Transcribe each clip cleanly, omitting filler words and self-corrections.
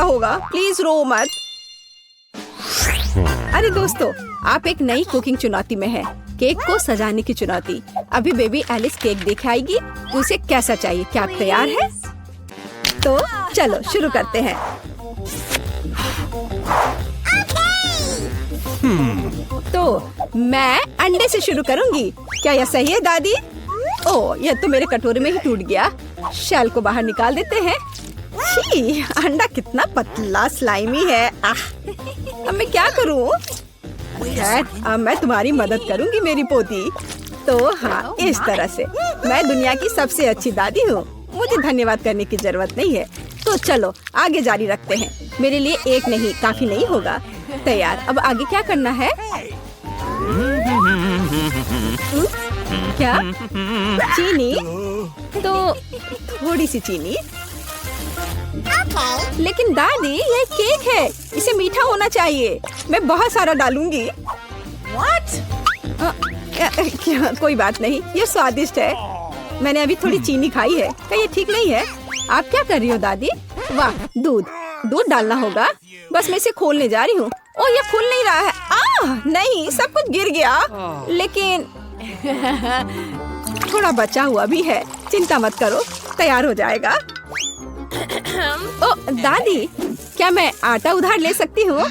होगा, प्लीज रो मत। अरे दोस्तों, आप एक नई कुकिंग चुनौती में है, केक को सजाने की चुनौती। अभी बेबी एलिस केक देख आएगी तो उसे कैसा चाहिए। क्या आप तैयार हैं? तो चलो शुरू करते हैं। तो मैं अंडे से शुरू करूंगी। क्या यह सही है दादी? ओह, यह तो मेरे कटोरे में ही टूट गया। शेल को बाहर निकाल देते हैं। छी, अंडा कितना पतला स्लाइमी है। अब मैं क्या करूं? खैर, अब मैं तुम्हारी मदद करूंगी मेरी पोती। तो हाँ, इस तरह से मैं दुनिया की सबसे अच्छी दादी हूँ। मुझे धन्यवाद करने की जरूरत नहीं है। तो चलो आगे जारी रखते हैं। मेरे लिए एक नहीं काफी नहीं होगा। तैयार। अब आगे क्या करना है? क्या? चीनी? तो थोड़ी सी चीनी। लेकिन दादी, ये केक है, इसे मीठा होना चाहिए। मैं बहुत सारा डालूंगी। क्या? कोई बात नहीं, ये स्वादिष्ट है। मैंने अभी थोड़ी चीनी खाई है। क्या ये ठीक नहीं है? आप क्या कर रही हो दादी? वाह, दूध डालना होगा। बस मैं इसे खोलने जा रही हूँ। ओह, ये खुल नहीं रहा है। नहीं, सब कुछ गिर गया। लेकिन थोड़ा बचा हुआ भी है। चिंता मत करो, तैयार हो जाएगा। ओह दादी, क्या मैं आटा उधार ले सकती हूँ?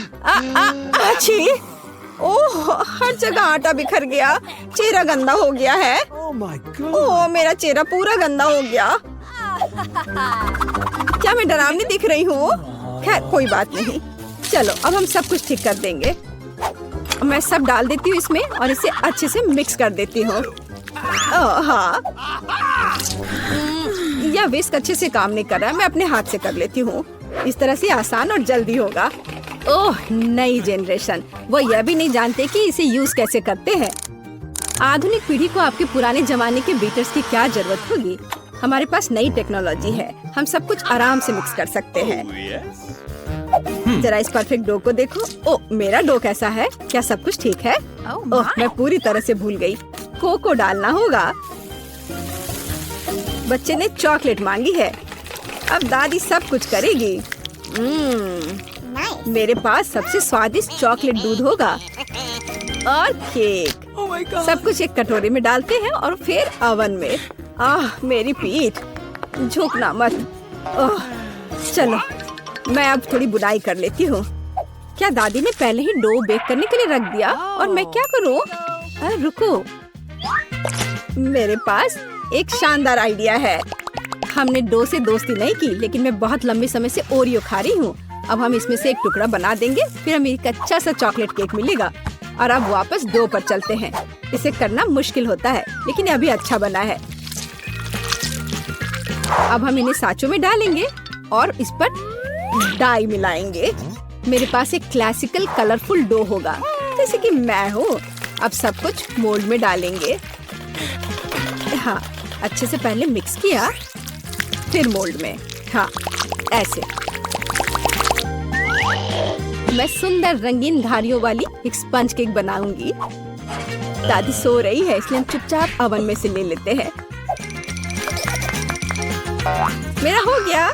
अच्छी। ओह, हर जगह आटा बिखर गया। चेहरा गंदा हो गया है। ओह, मेरा चेहरा पूरा गंदा हो गया। क्या मैं डरावनी दिख रही हूँ? खैर, कोई बात नहीं। चलो अब हम सब कुछ ठीक कर देंगे। मैं सब डाल देती हूँ इसमें और इसे अच्छे से मिक्स कर देती हूँ। हाँ, यह विस्क अच्छे से काम नहीं कर रहा है। मैं अपने हाथ से कर लेती हूँ। इस तरह से आसान और जल्दी होगा। ओह, नई जनरेशन, वो यह भी नहीं जानते कि इसे यूज कैसे करते हैं। आधुनिक पीढ़ी को आपके पुराने जमाने के बीटर्स की क्या जरूरत होगी? हमारे पास नई टेक्नोलॉजी है। हम सब कुछ आराम से मिक्स कर सकते हैं। जरा इस परफेक्ट डो को देखो। ओह, मेरा डो कैसा है? क्या सब कुछ ठीक है? ओह, मैं पूरी तरह से भूल गई। कोको डालना होगा। बच्चे ने चॉकलेट मांगी है। अब दादी सब कुछ करेगी। मेरे पास सबसे स्वादिष्ट चॉकलेट दूध होगा और केक। सब कुछ एक कटोरे में डालते हैं और फिर ओवन में। मेरी पीठ, झुकना मत। चलो, मैं अब थोड़ी बुनाई कर लेती हूँ। क्या दादी ने पहले ही डो बेक करने के लिए रख दिया? और मैं क्या करूँ? रुको, मेरे पास एक शानदार आइडिया है। हमने डो से दोस्ती नहीं की, लेकिन मैं बहुत लंबे समय से ओरियो खा रही हूँ। अब हम इसमें से एक टुकड़ा बना देंगे, फिर हमें एक अच्छा सा चॉकलेट केक मिलेगा। और अब वापस डो पर चलते हैं। इसे करना मुश्किल होता है, लेकिन अभी अच्छा बना है। अब हम इन्हें साँचों में डालेंगे और इस पर डाई मिलाएंगे। मेरे पास एक क्लासिकल कलरफुल डो होगा, जैसे कि मैं हूँ। अब सब कुछ मोल्ड में डालेंगे। हाँ, अच्छे से पहले मिक्स किया, फिर मोल्ड में। हाँ, ऐसे। मैं सुंदर रंगीन धारियों वाली एक स्पंज केक बनाऊंगी। दादी सो रही है, इसलिए हम चुपचाप ओवन में से ले लेते हैं। मेरा हो गया।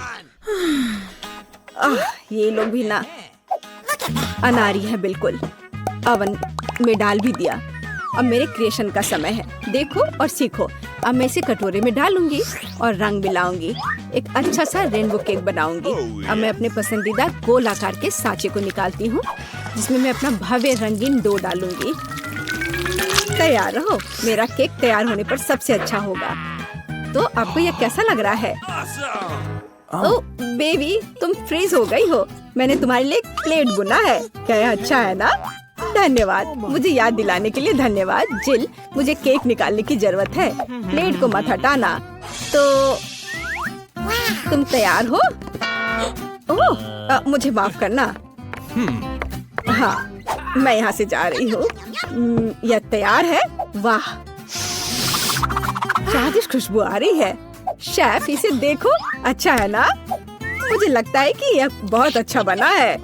ये लोग भी ना अनारी है बिल्कुल। ओवन में डाल भी दिया। अब मेरे क्रिएशन का समय है। देखो और सीखो। अब मैं इसे कटोरे में डालूंगी और रंग मिलाऊंगी। एक अच्छा सा रेनबो केक बनाऊंगी। अब मैं अपने पसंदीदा गोल आकार के सांचे को निकालती हूँ, जिसमें मैं अपना भव्य रंगीन डो डालूंगी। तैयार रहो, मेरा केक तैयार होने पर सबसे अच्छा होगा। तो आपको यह कैसा लग रहा है? ओह बेबी, तुम फ्रीज हो गई हो। मैंने तुम्हारे लिए एक प्लेट बुना है। क्या यह अच्छा है ना? धन्यवाद, मुझे याद दिलाने के लिए धन्यवाद। जिल, मुझे केक निकालने की जरूरत है। प्लेट को मत हटाना। तो तुम तैयार हो? ओह, मुझे माफ करना। हाँ, मैं यहाँ से जा रही हूँ। यह तैयार है। वाह, स्वादिष्ट खुशबू आ रही है। शेफ, इसे देखो, अच्छा है ना? मुझे लगता है कि यह बहुत अच्छा बना है।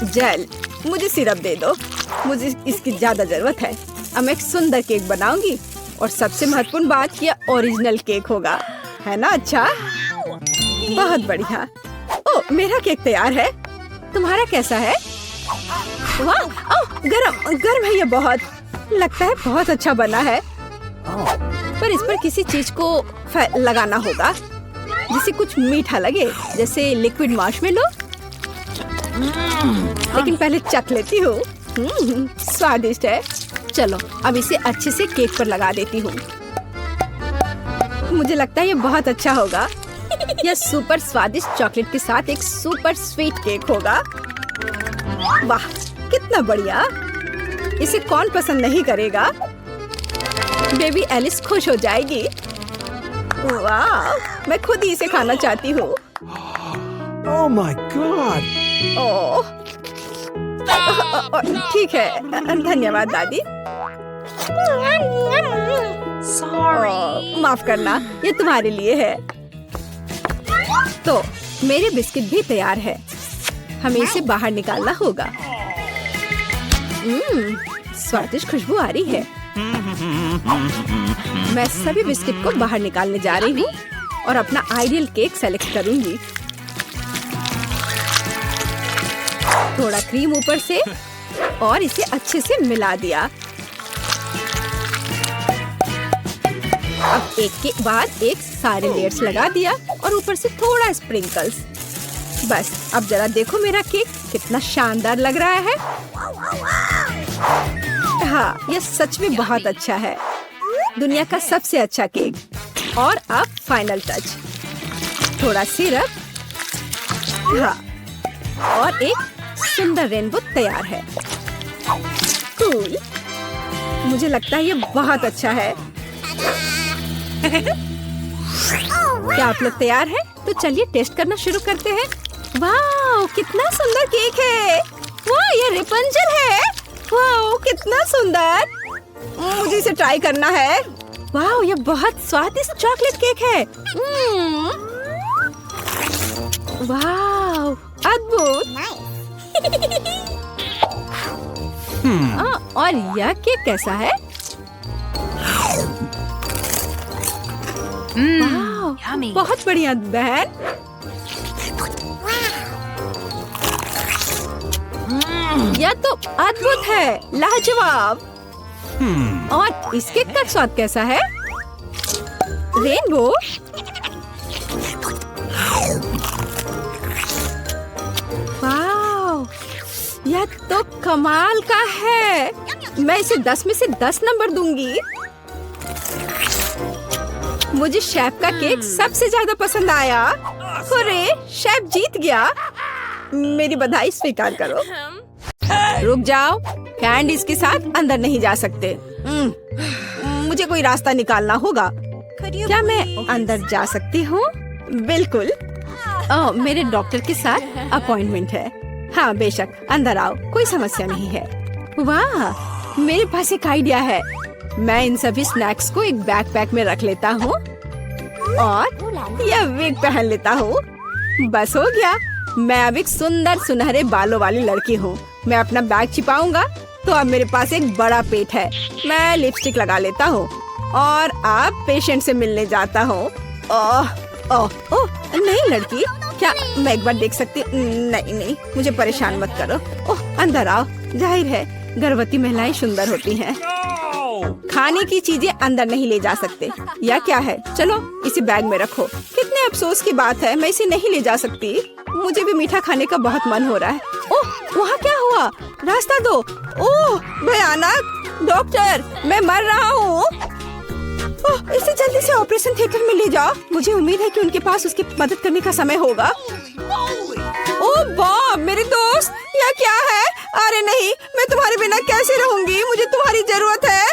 जेल, मुझे सिरप दे दो। मुझे इसकी ज्यादा जरूरत है। अब मैं एक सुंदर केक बनाऊंगी और सबसे महत्वपूर्ण बात, यह ओरिजिनल केक होगा, है ना? अच्छा, बहुत बढ़िया। ओह, मेरा केक तैयार है। तुम्हारा कैसा है? वाह, गरम गरम है ये बहुत। लगता है बहुत अच्छा बना है। पर इस पर किसी चीज को लगाना होगा जिसे कुछ मीठा लगे, जैसे लिक्विड मार्शमेलो। लेकिन पहले चख लेती हूँ। स्वादिष्ट है। चलो अब इसे अच्छे से केक पर लगा देती हूँ। मुझे लगता है ये बहुत अच्छा होगा। यह सुपर स्वादिष्ट चॉकलेट के साथ एक सुपर स्वीट केक होगा। वाह, कितना बढ़िया। इसे कौन पसंद नहीं करेगा? बेबी एलिस खुश हो जाएगी। वाह, मैं खुद ही इसे खाना चाहती हूँ। Oh my God! ओह, ठीक है, धन्यवाद दादी। माफ करना, ये तुम्हारे लिए है। तो मेरे बिस्किट भी तैयार है। हमें इसे बाहर निकालना होगा। स्वादिष्ट खुशबू आ रही है। मैं सभी बिस्किट को बाहर निकालने जा रही हूँ और अपना आइडियल केक सेलेक्ट करूंगी। थोड़ा क्रीम ऊपर से और इसे अच्छे से मिला दिया। अब एक के बाद एक सारे लेयर्स लगा दिया और ऊपर से थोड़ा स्प्रिंकल्स। बस अब जरा देखो मेरा केक कितना शानदार लग रहा है। हाँ, यह सच में बहुत अच्छा है। दुनिया का सबसे अच्छा केक। और अब फाइनल टच, थोड़ा सिरप। हाँ, और एक सुंदर रेनबो तैयार है। कूल। मुझे लगता है ये बहुत अच्छा है। क्या आप लोग तैयार हैं? तो चलिए टेस्ट करना शुरू करते हैं। वाह, कितना सुंदर केक है। वाह, ये रेपंजल है। वाह, कितना सुंदर। मुझे इसे ट्राई करना है। वाह, ये बहुत स्वादिष्ट चॉकलेट केक है। वाह, अद्भुत। और यह केक कैसा है? बहुत बढ़िया बहन। यह तो अद्भुत है, लाजवाब। और इस केक का स्वाद कैसा है? रेनबो। वाह, यह तो कमाल का है। मैं इसे 10 में से 10 नंबर दूंगी। मुझे शेफ का केक सबसे ज्यादा पसंद आया। अरे, शेफ जीत गया। मेरी बधाई स्वीकार करो। रुक जाओ, कैंडीज के साथ अंदर नहीं जा सकते। मुझे कोई रास्ता निकालना होगा। क्या मैं अंदर जा सकती हूँ? बिल्कुल। मेरे डॉक्टर के साथ अपॉइंटमेंट है। हाँ, बेशक, अंदर आओ, कोई समस्या नहीं है। वाह, मेरे पास एक आइडिया है। मैं इन सभी स्नैक्स को एक बैकपैक में रख लेता हूँ और यह विग पहन लेता हूँ। बस हो गया। मैं अब एक सुंदर सुनहरे बालों वाली लड़की हूँ। मैं अपना बैग छिपाऊंगा तो अब मेरे पास एक बड़ा पेट है। मैं लिपस्टिक लगा लेता हूँ और अब पेशेंट से मिलने जाता हूँ। ओह ओह ओह, नहीं लड़की, क्या मैं एक बार देख सकती हूँ? नहीं, मुझे परेशान मत करो। ओह, अंदर आओ। जाहिर है गर्भवती महिलाएं सुंदर होती हैं। खाने की चीजें अंदर नहीं ले जा सकते। यह क्या है? चलो इसे बैग में रखो। कितने अफसोस की बात है, मैं इसे नहीं ले जा सकती। मुझे भी मीठा खाने का बहुत मन हो रहा है। ओह, वहाँ क्या हुआ? रास्ता दो। ओह, भयानक। डॉक्टर, मैं मर रहा हूँ। इसे जल्दी से ऑपरेशन थिएटर में ले जाओ। मुझे उम्मीद है कि उनके पास उसकी मदद करने का समय होगा। ओह बॉब, मेरे दोस्त, यह क्या है? अरे नहीं, मैं तुम्हारे बिना कैसे रहूंगी? मुझे तुम्हारी जरूरत है।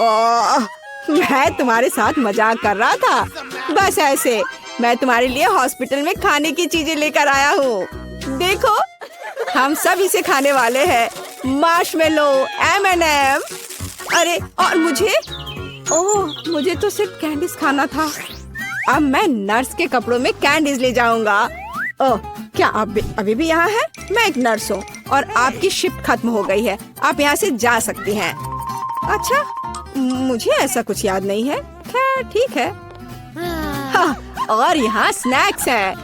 ओह, मैं तुम्हारे साथ मजाक कर रहा था। बस ऐसे। मैं तुम्हारे लिए हॉस्पिटल में खाने की चीजें लेकर आया हूँ। देखो, हम सब इसे खाने वाले हैं। Marshmallow, M&M। अरे, और मुझे? ओह, मुझे तो सिर्फ कैंडीज खाना था। अब मैं नर्स के कपड़ों में कैंडीज ले जाऊंगा। ओह, क्या आप अभी भी यहाँ हैं? मैं एक नर्स हूँ और आपकी शिफ्ट खत्म हो गई है। आप यहाँ से जा सकती हैं। अच्छा, मुझे ऐसा कुछ याद नहीं है। खैर, ठीक है। हाँ, और यहाँ स्नैक्स हैं।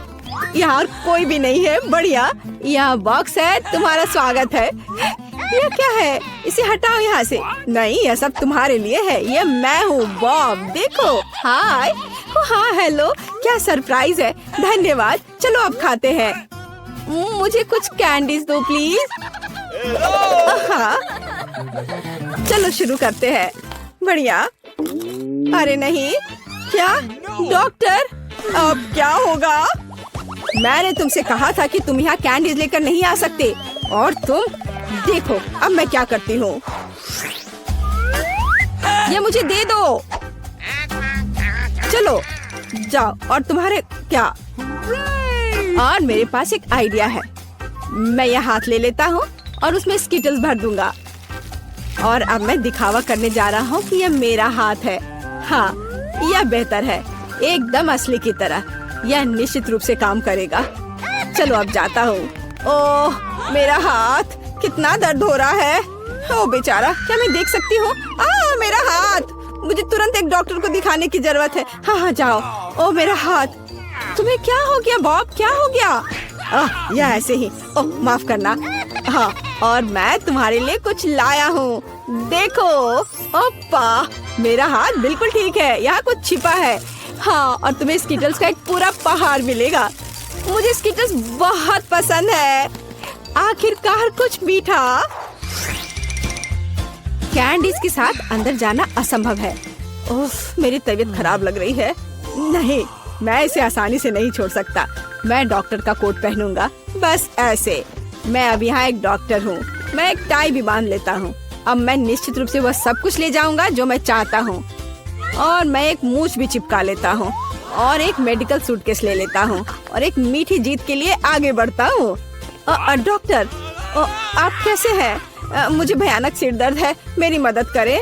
यहाँ और कोई भी नहीं है। बढ़िया, यहाँ बॉक्स है, तुम्हारा स्वागत है। ये क्या है? इसे हटाओ यहाँ से। नहीं, यह सब तुम्हारे लिए है। ये मैं हूँ बॉब, देखो। हाय। हाँ हेलो, क्या सरप्राइज है। धन्यवाद। चलो अब खाते हैं। मुझे कुछ कैंडीज दो प्लीज। हाँ, चलो शुरू करते हैं। बढ़िया। अरे नहीं, क्या डॉक्टर, अब क्या होगा? मैंने तुमसे कहा था कि तुम यहाँ कैंडीज लेकर नहीं आ सकते, और तुम देखो अब मैं क्या करती हूँ। ये मुझे दे दो। चलो जाओ। और तुम्हारे क्या? और मेरे पास एक आइडिया है। मैं यह हाथ ले लेता हूँ और उसमें स्किटल्स भर दूंगा, और अब मैं दिखावा करने जा रहा हूँ कि यह मेरा हाथ है। हाँ, यह बेहतर है, एकदम असली की तरह। यह निश्चित रूप से काम करेगा। चलो अब जाता हूँ। ओह, मेरा हाथ, कितना दर्द हो रहा है। ओ बेचारा, क्या मैं देख सकती हूँ? मेरा हाथ। मुझे तुरंत एक डॉक्टर को दिखाने की जरूरत है। हाँ हाँ जाओ। ओ मेरा हाथ। तुम्हें क्या हो गया बॉब, क्या हो गया? यह ऐसे ही। ओह माफ करना। हाँ, और मैं तुम्हारे लिए कुछ लाया हूँ, देखो। ओप्पा, मेरा हाथ बिल्कुल ठीक है, यहाँ कुछ छिपा है। हाँ, और तुम्हें स्किटल्स का एक पूरा पहाड़ मिलेगा। मुझे स्किटल्स बहुत पसंद है। आखिरकार कुछ मीठा। कैंडीज के साथ अंदर जाना असंभव है। उफ, मेरी तबीयत खराब लग रही है। नहीं, मैं इसे आसानी से नहीं छोड़ सकता। मैं डॉक्टर का कोट पहनूंगा, बस ऐसे। मैं अब यहाँ एक डॉक्टर हूँ। मैं एक टाई भी बांध लेता हूँ। अब मैं निश्चित रूप से वह सब कुछ ले जाऊंगा जो मैं चाहता हूँ। और मैं एक मूछ भी चिपका लेता हूँ, और एक मेडिकल सूटकेस ले लेता हूँ, और एक मीठी जीत के लिए आगे बढ़ता हूँ। डॉक्टर, आप कैसे हैं? मुझे भयानक सिर दर्द है, मेरी मदद करें।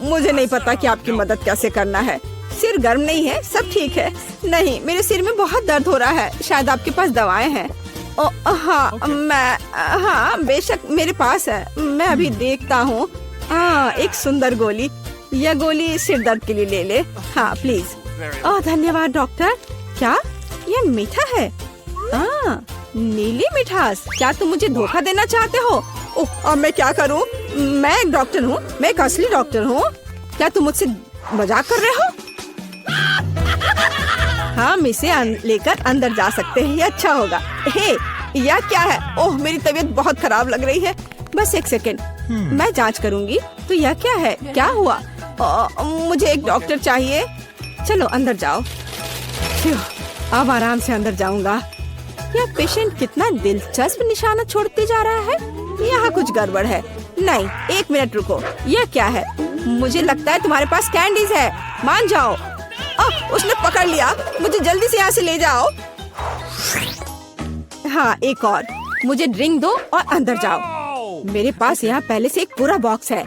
मुझे नहीं पता कि आपकी मदद कैसे करना है। सिर गर्म नहीं है, सब ठीक है। नहीं, मेरे सिर में बहुत दर्द हो रहा है। शायद आपके पास दवाएं हैं। हाँ बेशक मेरे पास है। मैं अभी देखता हूँ। एक सुंदर गोली। यह गोली सिर दर्द के लिए ले ले। हाँ प्लीज। धन्यवाद डॉक्टर। क्या यह मीठा है? नीली मिठास। क्या तुम मुझे धोखा देना चाहते हो? अब मैं क्या करूँ? मैं एक डॉक्टर हूँ, मैं एक असली डॉक्टर हूँ। क्या तुम मुझसे मजाक कर रहे हो? हम इसे लेकर अंदर जा सकते हैं, ये अच्छा होगा। हे, यह क्या है? ओह, मेरी तबीयत बहुत खराब लग रही है। बस एक सेकंड, मैं जांच करूंगी। तो यह क्या है? क्या हुआ? मुझे एक डॉक्टर चाहिए। चलो अंदर जाओ। अब आराम से अंदर जाऊंगा। यह पेशेंट कितना दिलचस्प निशाना छोड़ते जा रहा है। यहाँ कुछ गड़बड़ है। नहीं, एक मिनट रुको। यह क्या है? मुझे लगता है तुम्हारे पास कैंडीज है। मान जाओ। उसने पकड़ लिया। मुझे जल्दी से यहाँ से ले जाओ। हाँ, एक और। मुझे ड्रिंक दो और अंदर जाओ। मेरे पास यहाँ पहले से एक पूरा बॉक्स है।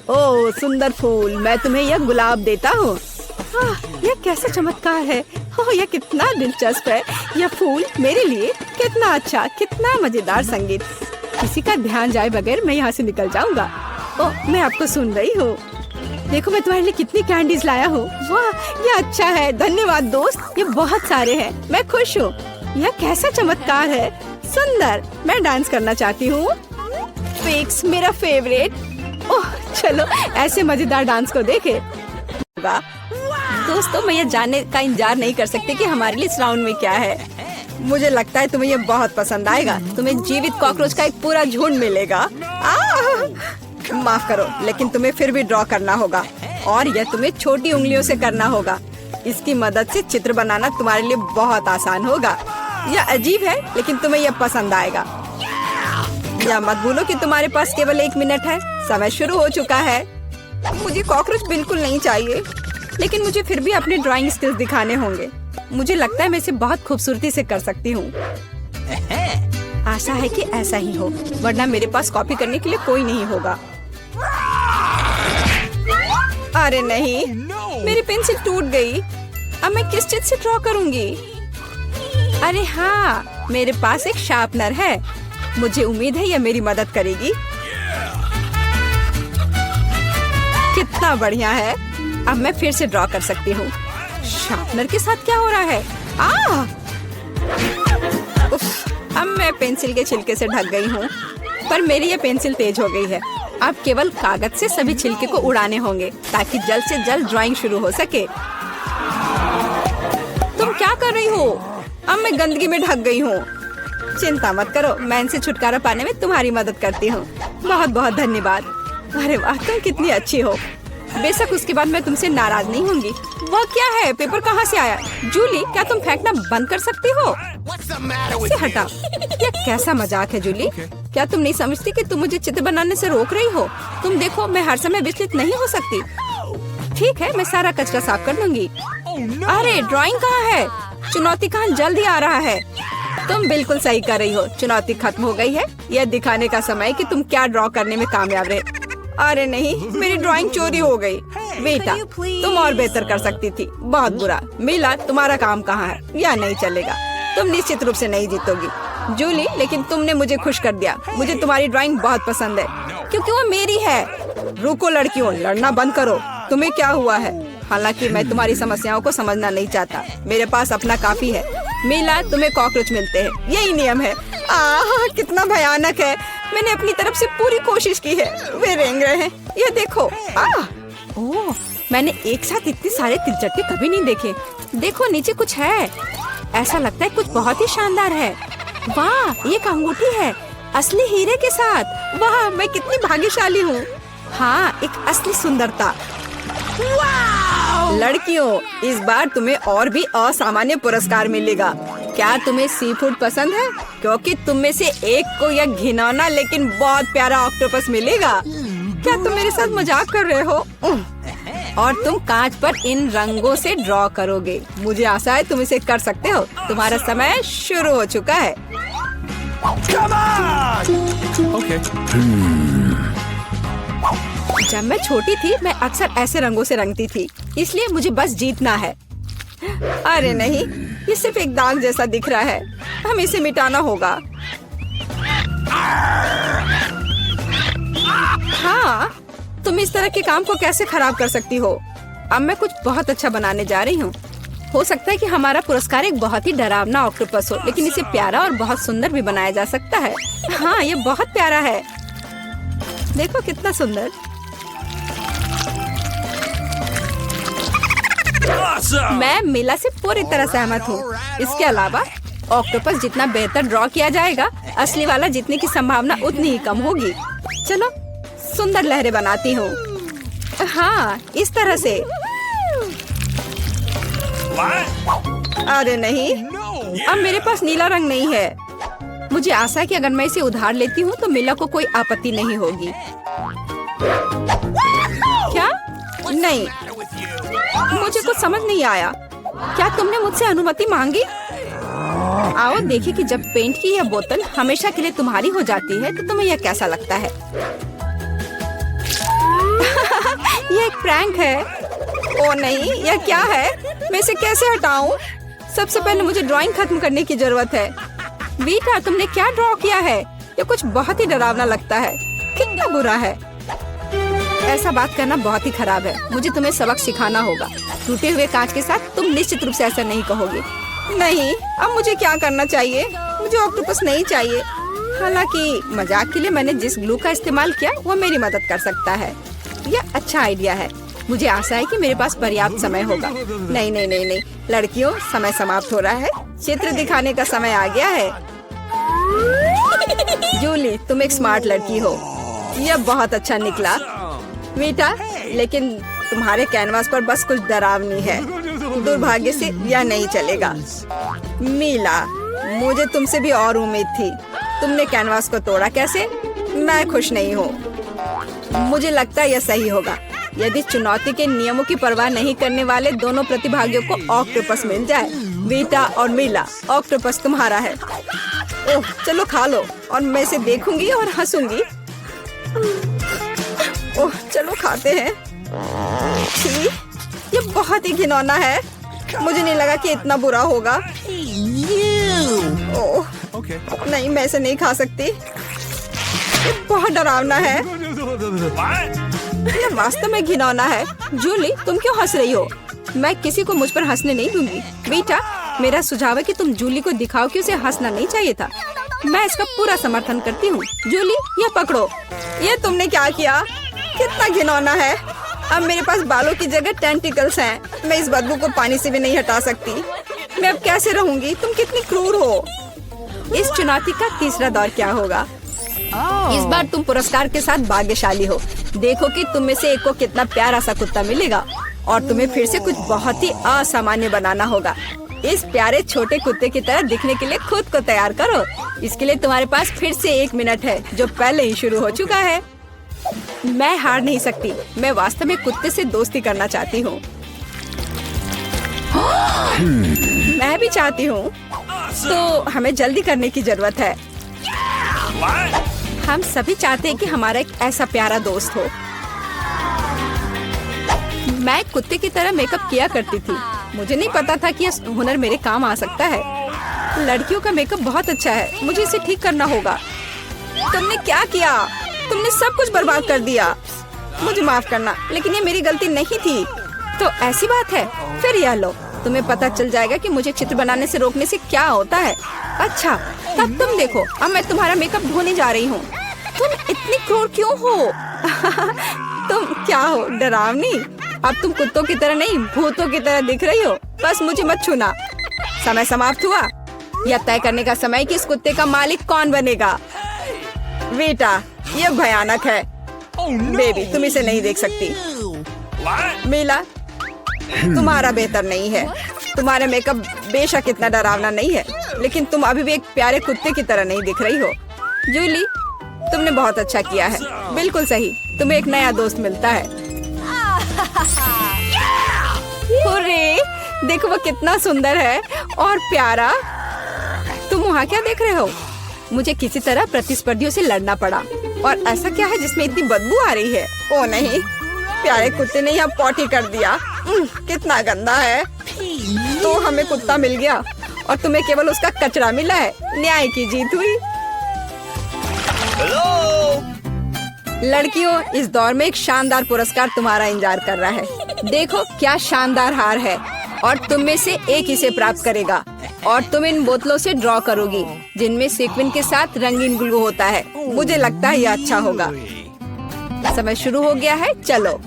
ओह सुंदर फूल, मैं तुम्हें यह गुलाब देता हूँ। यह कैसा चमत्कार है। ओह, यह कितना दिलचस्प है। यह फूल मेरे लिए। कितना अच्छा, कितना मजेदार संगीत। किसी का ध्यान जाए बगैर मैं यहाँ से निकल जाऊंगा। ओह, मैं आपको सुन रही हूँ। देखो मैं तुम्हारे लिए कितनी कैंडीज लाया हूँ। वाह, यह अच्छा है। धन्यवाद दोस्त, ये बहुत सारे हैं। मैं खुश हूँ। यह कैसा चमत्कार है। सुंदर। मैं डांस करना चाहती हूँ। फिक्स, मेरा फेवरेट। ओह चलो ऐसे मजेदार डांस को देखे। दोस्तों, मैं ये जानने का इंतजार नहीं कर सकती कि हमारे लिए इस राउंड में क्या है। मुझे लगता है तुम्हें ये बहुत पसंद आएगा। तुम्हें जीवित कॉकरोच का एक पूरा झुंड मिलेगा। माफ करो, लेकिन तुम्हें फिर भी ड्रॉ करना होगा, और यह तुम्हें छोटी उंगलियों से करना होगा। इसकी मदद से चित्र बनाना तुम्हारे लिए बहुत आसान होगा। यह अजीब है, लेकिन तुम्हें यह पसंद आएगा। या मत भूलो कि तुम्हारे पास केवल 1 मिनट है। समय शुरू हो चुका है। मुझे कॉकरोच बिल्कुल नहीं चाहिए, लेकिन मुझे फिर भी अपने ड्राइंग स्किल्स दिखाने होंगे। मुझे लगता है मैं इसे बहुत खूबसूरती से कर सकती हूँ। आशा है कि ऐसा ही हो, वरना मेरे पास कॉपी करने के लिए कोई नहीं होगा। अरे नहीं, मेरी पेंसिल टूट गई। अब मैं किस चीज से ड्रॉ करूंगी? अरे हाँ, मेरे पास एक शार्पनर है। मुझे उम्मीद है यह मेरी मदद करेगी। कितना बढ़िया है। अब मैं फिर से ड्रॉ कर सकती हूँ। शार्पनर के साथ क्या हो रहा है? उफ, अब मैं पेंसिल के छिलके से ढक गई हूँ, पर मेरी ये पेंसिल तेज हो गई है। अब केवल कागज से सभी छिलके को उड़ाने होंगे ताकि जल्द से जल्द ड्राइंग शुरू हो सके। तुम क्या कर रही हो? अब मैं गंदगी में ढक गई हूँ। चिंता मत करो, मैं इनसे छुटकारा पाने में तुम्हारी मदद करती हूँ। बहुत बहुत धन्यवाद। अरे वाह, तुम कितनी अच्छी हो। बेशक उसके बाद मैं तुमसे नाराज नहीं होंगी। वह क्या है? पेपर कहाँ से आया? जूली, क्या तुम फेंकना बंद कर सकती हो? इसे हटा। यह कैसा मजाक है जूली? क्या तुम नहीं समझती कि तुम मुझे चित्र बनाने से रोक रही हो? तुम देखो, मैं हर समय विचलित नहीं हो सकती। ठीक है, मैं सारा कचरा साफ कर लूंगी। अरे ड्राइंग कहाँ है? चुनौती कहाँ जल्दी आ रहा है। तुम बिल्कुल सही कर रही हो, चुनौती खत्म हो गई है। यह दिखाने का समय कि तुम क्या ड्रॉ करने में कामयाब रहे। अरे नहीं, मेरी ड्राइंग चोरी हो गई। बेटा, तुम और बेहतर कर सकती थी। बहुत बुरा। मीला, तुम्हारा काम कहाँ है? यह नहीं चलेगा, तुम निश्चित रूप से नहीं जीतोगी। जूली, लेकिन तुमने मुझे खुश कर दिया। मुझे तुम्हारी ड्राइंग बहुत पसंद है क्योंकि वो मेरी है। रुको लड़कियों, लड़ना बंद करो। तुम्हें क्या हुआ है? हालांकि मैं तुम्हारी समस्याओं को समझना नहीं चाहता, मेरे पास अपना काफी है। मीला, तुम्हें कॉकरोच मिलते हैं, यही नियम है। कितना भयानक है। मैंने अपनी तरफ से पूरी कोशिश की है, वे रेंग रहे हैं। ये देखो। ओह, मैंने एक साथ इतने सारे तिलचट्टे कभी नहीं देखे। देखो, नीचे कुछ है। ऐसा लगता है कुछ बहुत ही शानदार है। वाह, ये एक अंगूठी है असली हीरे के साथ। वाह, मैं कितनी भाग्यशाली हूँ। हाँ, एक असली सुंदरता। लड़कियों, इस बार तुम्हें और भी असामान्य पुरस्कार मिलेगा। क्या तुम्हें सी फूड पसंद है? क्योंकि तुम में से एक को यह घिनौना लेकिन बहुत प्यारा ऑक्टोपस मिलेगा। क्या तुम मेरे साथ मजाक कर रहे हो? और तुम कांच पर इन रंगों से ड्रॉ करोगे। मुझे आशा है तुम इसे कर सकते हो। तुम्हारा समय शुरू हो चुका है। Okay. जब मैं छोटी थी, मैं अक्सर ऐसे रंगों से रंगती थी, इसलिए मुझे बस जीतना है। अरे नहीं, ये सिर्फ एक दाग जैसा दिख रहा है। हमें इसे मिटाना होगा। हाँ, तुम इस तरह के काम को कैसे खराब कर सकती हो? अब मैं कुछ बहुत अच्छा बनाने जा रही हूँ। हो सकता है कि हमारा पुरस्कार एक बहुत ही डरावना ऑक्टोपस हो, लेकिन इसे प्यारा और बहुत सुंदर भी बनाया जा सकता है। हाँ, ये बहुत प्यारा है। देखो कितना सुंदर। मैं मीला से पूरी तरह सहमत हूँ। इसके अलावा ऑक्टोपस जितना बेहतर ड्रॉ किया जाएगा, असली वाला जीतने की संभावना उतनी ही कम होगी। चलो सुंदर लहरें बनाती हूँ। हाँ, इस तरह से। अरे नहीं, अब मेरे पास नीला रंग नहीं है। मुझे आशा है कि अगर मैं इसे उधार लेती हूँ तो मीला को कोई आपत्ति नहीं होगी। क्या? नहीं, मुझे कुछ समझ नहीं आया। क्या तुमने मुझसे अनुमति मांगी? आओ देखिए कि जब पेंट की यह बोतल हमेशा के लिए तुम्हारी हो जाती है तो तुम्हें यह कैसा लगता है। यह एक प्रैंक है। ओ नहीं, यह क्या है? मैं इसे कैसे हटाऊं? सबसे पहले मुझे ड्राइंग खत्म करने की जरूरत है। बेटा, तुमने क्या ड्रॉ किया है? यह कुछ बहुत ही डरावना लगता है। कितना बुरा है। ऐसा बात करना बहुत ही खराब है। मुझे तुम्हें सबक सिखाना होगा। टूटे हुए कांच के साथ तुम निश्चित रूप से ऐसा नहीं कहोगे। नहीं, अब मुझे क्या करना चाहिए? मुझे ऑक्टोपस नहीं चाहिए। हालांकि मजाक के लिए मैंने जिस ग्लू का इस्तेमाल किया वो मेरी मदद कर सकता है। यह अच्छा आइडिया है। मुझे आशा है कि मेरे पास पर्याप्त समय होगा। नहीं नहीं नहीं नहीं, लड़कियों, समय समाप्त हो रहा है। चित्र दिखाने का समय आ गया है। जूली, तुम एक स्मार्ट लड़की हो। यह बहुत अच्छा निकला बेटा, लेकिन तुम्हारे कैनवास पर बस कुछ डरावनी है। दुर्भाग्य से यह नहीं चलेगा। मीला, मुझे तुमसे भी और उम्मीद थी। तुमने कैनवास को तोड़ा कैसे? मैं खुश नहीं हूँ। मुझे लगता है यह सही होगा यदि चुनौती के नियमों की परवाह नहीं करने वाले दोनों प्रतिभागियों को ऑक्टोपस मिल जाए। वीटा और मीला, ऑक्टोपस तुम्हारा है। ओह, चलो खा लो और मैं इसे देखूंगी और हंसूंगी। ओह, चलो खाते हैं। छी, ये बहुत ही घिनौना है। मुझे नहीं लगा कि इतना बुरा होगा। ओह, नहीं, मैं इसे नहीं खा सकती। ये बहुत डरावना है। ये वास्तव में घिनौना है। जूली, तुम क्यों हंस रही हो? मैं किसी को मुझ पर हंसने नहीं दूंगी। बेटा, मेरा सुझाव है कि तुम जूली को दिखाओ कि उसे हंसना नहीं चाहिए था। मैं इसका पूरा समर्थन करती हूँ। जूली, ये पकड़ो। ये तुमने क्या किया? कितना घिनौना है। अब मेरे पास बालों की जगह टेंटिकल्स हैं। मैं इस बदबू को पानी से भी नहीं हटा सकती। मैं अब कैसे रहूंगी? तुम कितनी क्रूर हो। इस चुनौती का तीसरा दौर क्या होगा? इस बार तुम पुरस्कार के साथ भाग्यशाली हो। देखो कि तुम में से एक को कितना प्यारा सा कुत्ता मिलेगा और तुम्हें फिर से कुछ बहुत ही असामान्य बनाना होगा। इस प्यारे छोटे कुत्ते की तरह दिखने के लिए खुद को तैयार करो। इसके लिए तुम्हारे पास फिर से 1 मिनट है, जो पहले ही शुरू हो चुका है। मैं हार नहीं सकती। मैं वास्तव में कुत्ते से दोस्ती करना चाहती हूँ। मैं भी चाहती हूँ। तो हमें जल्दी करने की जरूरत है। हम सभी चाहते हैं कि हमारा एक ऐसा प्यारा दोस्त हो। मैं कुत्ते की तरह मेकअप किया करती थी। मुझे नहीं पता था कि यह हुनर मेरे काम आ सकता है। लड़कियों का मेकअप बहुत अच्छा है। मुझे इसे ठीक करना होगा। तुमने क्या किया? तुमने सब कुछ बर्बाद कर दिया। मुझे माफ करना, लेकिन ये मेरी गलती नहीं थी। तो ऐसी बात है, फिर यह लो। तुम्हें पता चल जाएगा कि मुझे चित्र बनाने से रोकने से क्या होता है। अच्छा, तब तुम देखो। अब मैं तुम्हारा मेकअप धोने जा रही हूँ। तुम इतनी क्रूर क्यों हो? तुम क्या हो, डरावनी? अब तुम कुत्तों की तरह नहीं, भूतों की तरह दिख रही हो। बस मुझे मत छूना। समय समाप्त हुआ। यह तय करने का समय कि इस कुत्ते का मालिक कौन बनेगा। बेटा, यह भयानक है। बेबी, तुम इसे नहीं देख सकती। मीला, तुम्हारा बेहतर नहीं है। तुम्हारा मेकअप बेशक इतना डरावना नहीं है, लेकिन तुम अभी भी एक प्यारे कुत्ते की तरह नहीं दिख रही हो। जूली, तुमने बहुत अच्छा किया है। बिल्कुल सही। तुम्हें एक नया दोस्त मिलता है। हुर्रे! देखो वो कितना सुंदर है और प्यारा। तुम वहाँ क्या देख रहे हो? मुझे किसी तरह प्रतिस्पर्धियों से लड़ना पड़ा। और ऐसा क्या है जिसमें इतनी बदबू आ रही है? ओ नहीं, प्यारे कुत्ते ने यहाँ पॉटी कर दिया। कितना गंदा है। तो हमें कुत्ता मिल गया और तुम्हें केवल उसका कचरा मिला है। न्याय की जीत हुई। लड़कियों, इस दौर में एक शानदार पुरस्कार तुम्हारा इंतजार कर रहा है। देखो क्या शानदार हार है और तुम में से एक इसे प्राप्त करेगा। और तुम इन बोतलों से ड्रॉ करोगी जिनमें सीक्वेंस के साथ रंगीन ग्लू होता है। मुझे लगता है यह अच्छा होगा। समय शुरू हो गया है, चलो।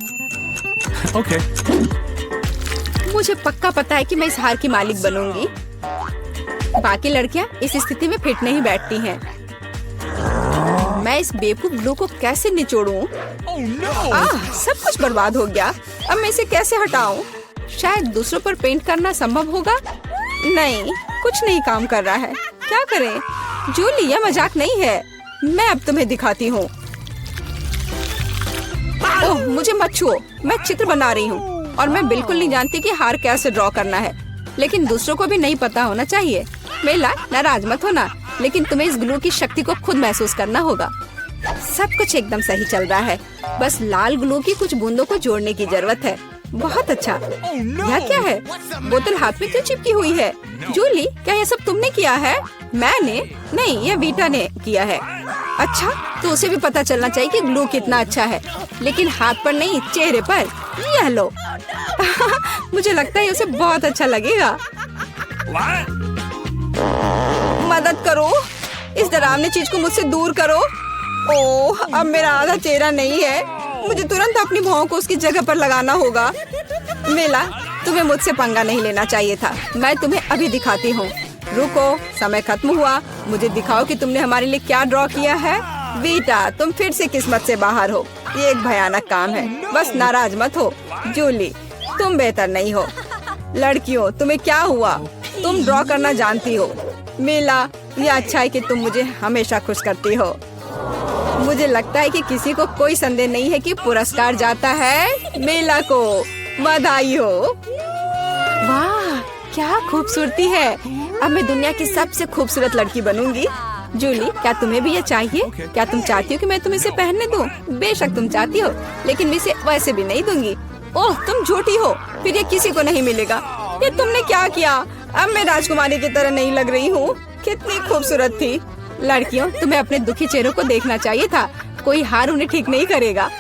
Okay. मुझे पक्का पता है कि मैं इस हार की मालिक बनूंगी। बाकी लड़कियां इस स्थिति में फिट नहीं बैठती हैं। मैं इस बेवकूफ ग्लू को कैसे निचोड़ूं? सब कुछ बर्बाद हो गया। अब मैं इसे कैसे हटाऊं? शायद दूसरों पर पेंट करना संभव होगा। नहीं, कुछ नहीं काम कर रहा है। क्या करें? जूली, यह मजाक नहीं है। मैं अब तुम्हें दिखाती हूँ। ओह, मुझे मत छुओ। मैं चित्र बना रही हूँ और मैं बिल्कुल नहीं जानती कि हार कैसे ड्रॉ करना है। लेकिन दूसरों को भी नहीं पता होना चाहिए। मेला, नाराज मत होना, लेकिन तुम्हें इस ग्लू की शक्ति को खुद महसूस करना होगा। सब कुछ एकदम सही चल रहा है। बस लाल ग्लू की कुछ बूंदों को जोड़ने की जरूरत है। बहुत अच्छा। यह क्या है? बोतल हाथ में क्यों चिपकी हुई है? जूली, क्या यह सब तुमने किया है? मैंने नहीं, यह वीटा ने किया है। अच्छा, तो उसे भी पता चलना चाहिए कि ग्लू कितना अच्छा है, लेकिन हाथ पर नहीं, चेहरे पर। यह लो। मुझे लगता है उसे बहुत अच्छा लगेगा। मदद करो, इस डरावनी चीज को मुझसे दूर करो। ओह, अब मेरा आधा चेहरा नहीं है। मुझे तुरंत अपनी भौं को उसकी जगह पर लगाना होगा। मेला, तुम्हें मुझसे पंगा नहीं लेना चाहिए था। मैं तुम्हें अभी दिखाती हूँ। रुको, समय खत्म हुआ। मुझे दिखाओ कि तुमने हमारे लिए क्या ड्रॉ किया है। वीटा, तुम फिर से किस्मत से बाहर हो। ये एक भयानक काम है। बस नाराज मत हो। जूली, तुम बेहतर नहीं हो। लड़कियों, तुम्हें क्या हुआ? तुम ड्रॉ करना जानती हो। मेला, यह अच्छा है कि तुम मुझे हमेशा खुश करती हो। मुझे लगता है कि किसी को कोई संदेह नहीं है कि पुरस्कार जाता है मेला को। बधाई हो। वाह, क्या खूबसूरती है। अब मैं दुनिया की सबसे खूबसूरत लड़की बनूंगी। जूली, क्या तुम्हें भी ये चाहिए? क्या तुम चाहती हो कि मैं तुम्हें इसे पहनने दूं? बेशक तुम चाहती हो, लेकिन मैं इसे वैसे भी नहीं दूंगी। ओह, तुम झूठी हो। फिर ये किसी को नहीं मिलेगा। ये तुमने क्या किया? अब मैं राजकुमारी की तरह नहीं लग रही हूँ। कितनी खूबसूरत थी। लड़कियों, तुम्हें अपने दुखी चेहरों को देखना चाहिए था। कोई हार उन्हें ठीक नहीं करेगा।